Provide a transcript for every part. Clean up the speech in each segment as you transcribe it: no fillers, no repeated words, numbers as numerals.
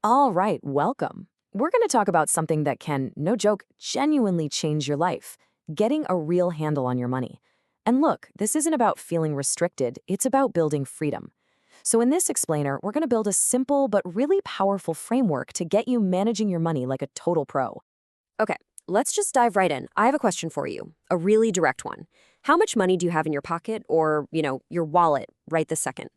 All right, welcome. We're going to talk about something that can, no joke, genuinely change your life, getting a real handle on your money. And look, this isn't about feeling restricted, it's about building freedom. So in this explainer, we're going to build a simple but really powerful framework to get you managing your money like a total pro. Okay, let's just dive right in. I have a question for you, a really direct one. How much money do you have in your pocket or, your wallet right this second?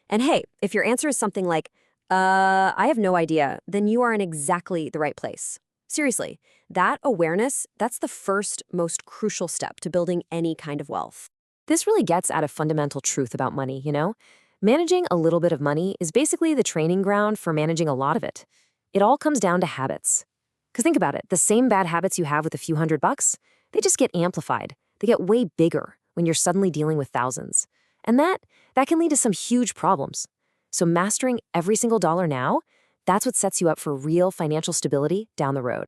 And hey, if your answer is something like, I have no idea, then you are in exactly the right place. Seriously, that awareness, that's the first, most crucial step to building any kind of wealth. This really gets at a fundamental truth about money, you know? Managing a little bit of money is basically the training ground for managing a lot of it. It all comes down to habits. Because think about it, the same bad habits you have with a few $100, they just get amplified. They get way bigger when you're suddenly dealing with thousands. And that can lead to some huge problems. So mastering every single dollar now, that's what sets you up for real financial stability down the road.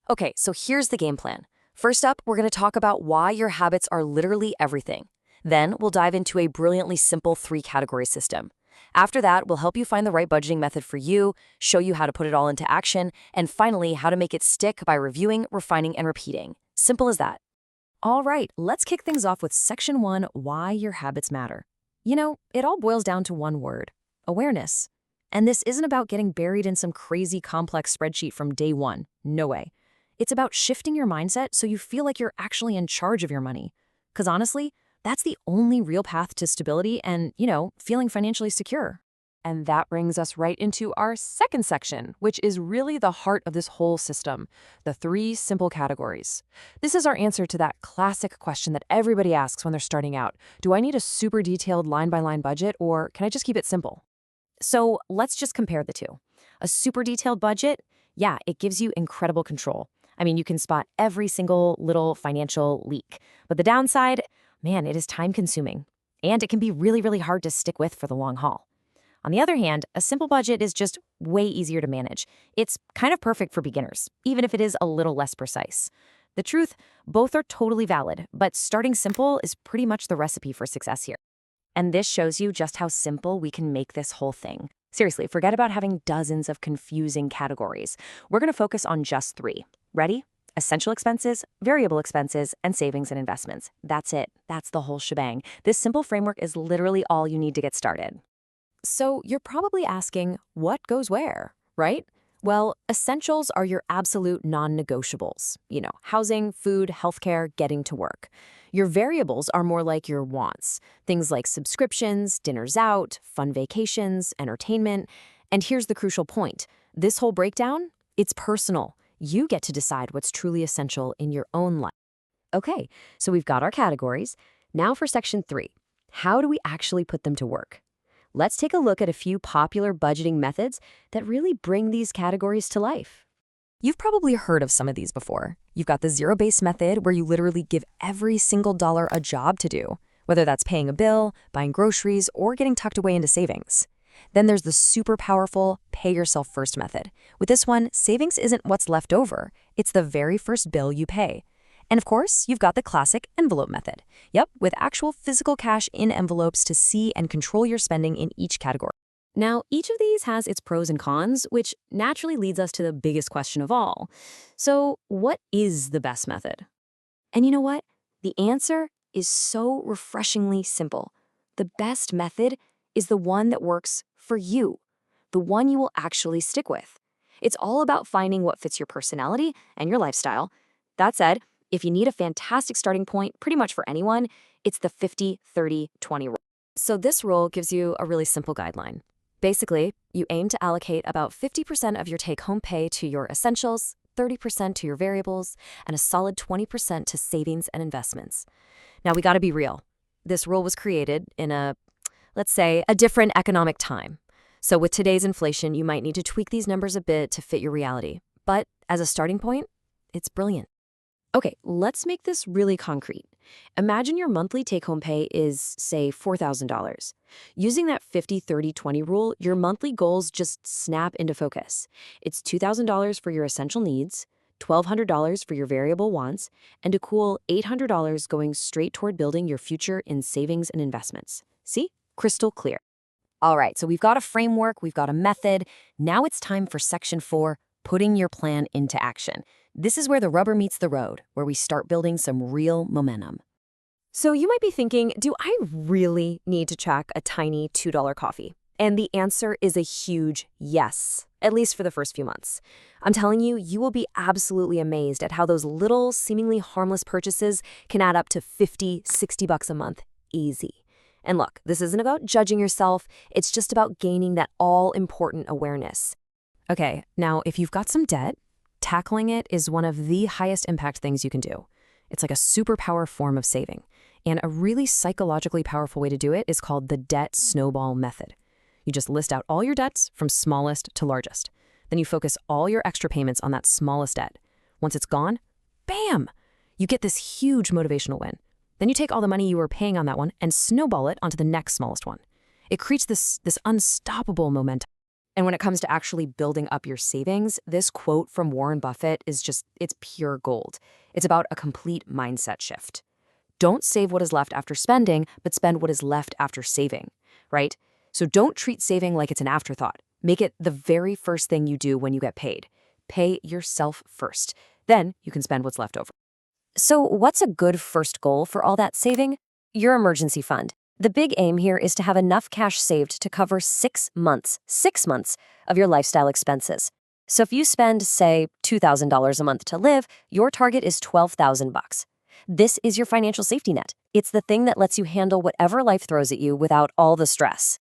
Okay, so here's the game plan. First up, we're going to talk about why your habits are literally everything. Then we'll dive into a brilliantly simple 3-category system. After that, we'll help you find the right budgeting method for you, show you how to put it all into action, and finally, how to make it stick by reviewing, refining, and repeating. Simple as that. All right, let's kick things off with Section 1, Why Your Habits Matter. You know, it all boils down to one word: awareness. And this isn't about getting buried in some crazy complex spreadsheet from day one. No way. It's about shifting your mindset so you feel like you're actually in charge of your money. Because honestly, that's the only real path to stability and, feeling financially secure. And that brings us right into our second section, which is really the heart of this whole system, the 3 simple categories. This is our answer to that classic question that everybody asks when they're starting out. Do I need a super detailed line-by-line budget, or can I just keep it simple? So let's just compare the two. A super detailed budget, yeah, it gives you incredible control. I mean, you can spot every single little financial leak. But the downside, man, it is time consuming. And it can be really, really hard to stick with for the long haul. On the other hand, a simple budget is just way easier to manage. It's kind of perfect for beginners, even if it is a little less precise. The truth, both are totally valid, but starting simple is pretty much the recipe for success here. And this shows you just how simple we can make this whole thing. Seriously, forget about having dozens of confusing categories. We're going to focus on just 3. Ready? Essential expenses, variable expenses, and savings and investments. That's it. That's the whole shebang. This simple framework is literally all you need to get started. So you're probably asking, what goes where, right? Well, essentials are your absolute non-negotiables. Housing, food, healthcare, getting to work. Your variables are more like your wants. Things like subscriptions, dinners out, fun vacations, entertainment. And here's the crucial point. This whole breakdown, it's personal. You get to decide what's truly essential in your own life. Okay, so we've got our categories. Now for section 3. How do we actually put them to work? Let's take a look at a few popular budgeting methods that really bring these categories to life. You've probably heard of some of these before. You've got the zero-based method, where you literally give every single dollar a job to do, whether that's paying a bill, buying groceries, or getting tucked away into savings. Then there's the super powerful pay yourself first method. With this one, savings isn't what's left over. It's the very first bill you pay. And of course, you've got the classic envelope method. Yep, with actual physical cash in envelopes to see and control your spending in each category. Now, each of these has its pros and cons, which naturally leads us to the biggest question of all. So, what is the best method? And you know what? The answer is so refreshingly simple. The best method is the one that works for you, the one you will actually stick with. It's all about finding what fits your personality and your lifestyle. That said, if you need a fantastic starting point, pretty much for anyone, it's the 50-30-20 rule. So this rule gives you a really simple guideline. Basically, you aim to allocate about 50% of your take-home pay to your essentials, 30% to your variables, and a solid 20% to savings and investments. Now, we got to be real. This rule was created in let's say, a different economic time. So with today's inflation, you might need to tweak these numbers a bit to fit your reality. But as a starting point, it's brilliant. Okay, let's make this really concrete. Imagine your monthly take-home pay is, say, $4,000. Using that 50-30-20 rule, your monthly goals just snap into focus. It's $2,000 for your essential needs, $1,200 for your variable wants, and a cool $800 going straight toward building your future in savings and investments. See? Crystal clear. All right, so we've got a framework, we've got a method. Now it's time for section 4, putting your plan into action. This is where the rubber meets the road, where we start building some real momentum. So you might be thinking, do I really need to track a tiny $2 coffee? And the answer is a huge yes, at least for the first few months. I'm telling you, you will be absolutely amazed at how those little, seemingly harmless purchases can add up to 50, 60 bucks a month, easy. And look, this isn't about judging yourself, it's just about gaining that all-important awareness. Okay, now if you've got some debt, tackling it is one of the highest impact things you can do. It's like a superpower form of saving. And a really psychologically powerful way to do it is called the debt snowball method. You just list out all your debts from smallest to largest. Then you focus all your extra payments on that smallest debt. Once it's gone, bam! You get this huge motivational win. Then you take all the money you were paying on that one and snowball it onto the next smallest one. It creates this unstoppable momentum. And when it comes to actually building up your savings, this quote from Warren Buffett it's pure gold. It's about a complete mindset shift. Don't save what is left after spending, but spend what is left after saving, right? So don't treat saving like it's an afterthought. Make it the very first thing you do when you get paid. Pay yourself first. Then you can spend what's left over. So what's a good first goal for all that saving? Your emergency fund. The big aim here is to have enough cash saved to cover 6 months of your lifestyle expenses. So if you spend, say, $2,000 a month to live, your target is $12,000. This is your financial safety net. It's the thing that lets you handle whatever life throws at you without all the stress.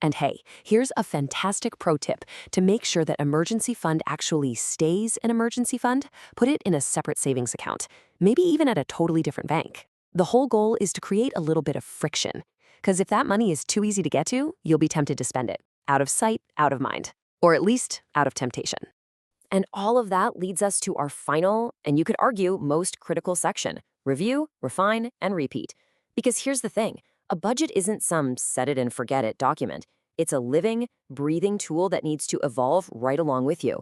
And hey, here's a fantastic pro tip. To make sure that emergency fund actually stays an emergency fund, put it in a separate savings account, maybe even at a totally different bank. The whole goal is to create a little bit of friction. Because if that money is too easy to get to, you'll be tempted to spend it. Out of sight, out of mind. Or at least out of temptation. And all of that leads us to our final, and you could argue, most critical section: review, refine, and repeat. Because here's the thing, a budget isn't some set it and forget it document. It's a living, breathing tool that needs to evolve right along with you.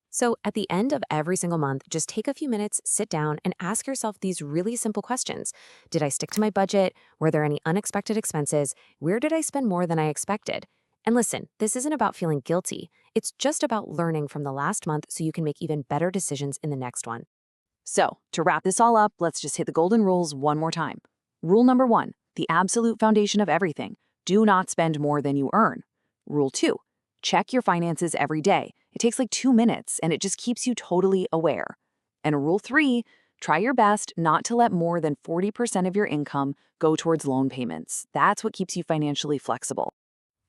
So at the end of every single month, just take a few minutes, sit down, and ask yourself these really simple questions. Did I stick to my budget? Were there any unexpected expenses? Where did I spend more than I expected? And listen, this isn't about feeling guilty. It's just about learning from the last month so you can make even better decisions in the next one. So, to wrap this all up, let's just hit the golden rules one more time. Rule number 1, the absolute foundation of everything: do not spend more than you earn. Rule 2, check your finances every day. It takes like 2 minutes, and it just keeps you totally aware. And rule 3, try your best not to let more than 40% of your income go towards loan payments. That's what keeps you financially flexible.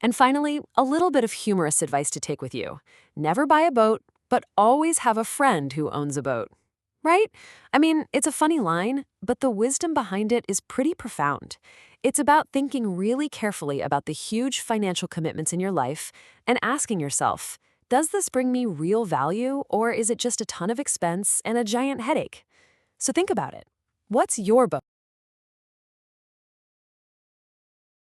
And finally, a little bit of humorous advice to take with you. Never buy a boat, but always have a friend who owns a boat. Right? I mean, it's a funny line, but the wisdom behind it is pretty profound. It's about thinking really carefully about the huge financial commitments in your life and asking yourself, does this bring me real value, or is it just a ton of expense and a giant headache? So think about it. What's your boat?